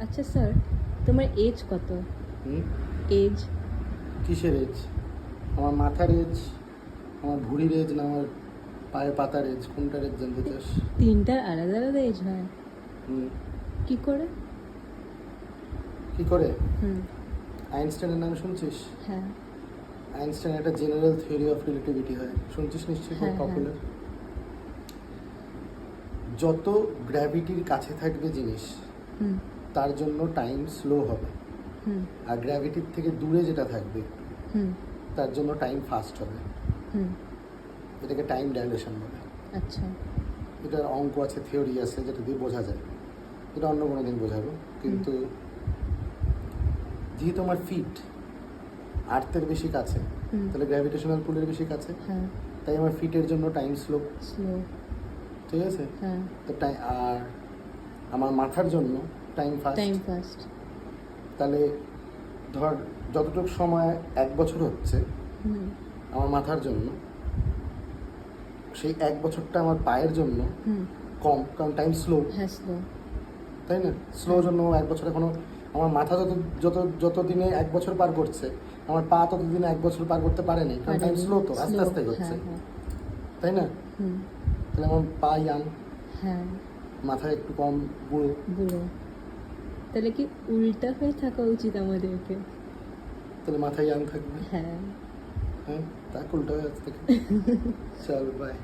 আচ্ছা স্যার, তোমার এজ কত? এজ? কিসের এজ? আমার মাথার এজ, আমার ভুঁড়ির এজ, না আমার পায়ের পাতার এজ? কোনটার এজ জানতে চাস? তিনটার আলাদা আলাদা এজ হয়? হুম। কি করে? কি করে? হুম। আইনস্টাইনের নাম শুনছিস? হ্যাঁ। আইনস্টাইন একটা জেনারেল থিওরি অফ রিলেটিভিটি হয়, শুনছিস নিশ্চয়ই, খুব হ্যাঁ, হ্যাঁ। পপুলার। যত গ্র্যাভিটির কাছে থাকবে জিনিস, হুম। তার জন্য টাইম স্লো হবে। হুম। আর গ্র্যাভিটির থেকে দূরে যেটা থাকবে, হুম। তার জন্য টাইম ফাস্ট হবে। হুম। এটাকে টাইম ডাইলেশন বলে। আচ্ছা। এটার অঙ্ক আছে, থিওরি আছে, যেটা দিয়ে বোঝা যায়। এটা অন্য কোনো দিন বোঝাবো। কিন্তু যেহেতু আমার ফিট আর্থের বেশি কাছে, হুম। তাহলে গ্র্যাভিটেশনাল পুলের বেশি কাছে, হ্যাঁ। তাই আমার ফিটের জন্য টাইম স্লো। স্লো। ঠিক আছে? হ্যাঁ। তো আর আমার মাথার জন্য টাইম ফাস্ট। Time fast. তাহলে ধর যতটুকু সময় 1 বছর হচ্ছে হুম। আমার মাথার জন্য, সেই 1 বছরটা আমার পায়ের জন্য হুম। কম, কারণ টাইম স্লো। হ্যাঁ, স্লো। তাই না? স্লো জন্য 1 বছর এখনো, আমার মাথা যত দিনে 1 বছর পার করছে, আমার পা তত দিনে 1 বছর পার করতে পারেনি, কারণ টাইম স্লো, তো আস্তে আস্তে হচ্ছে। তাই না? হুম। তাহলে আমার পা ইয়াং, হ্যাঁ। মাথা একটু কম বুড়ো। বুড়ো। তাহলে কি উল্টা হয়ে থাকা উচিত আমাদেরকে? তাহলে মাথা ইয়াং থাকবে। হ্যাঁ। হ্যাঁ, তা উল্টা হয়ে আছে। চল বাই।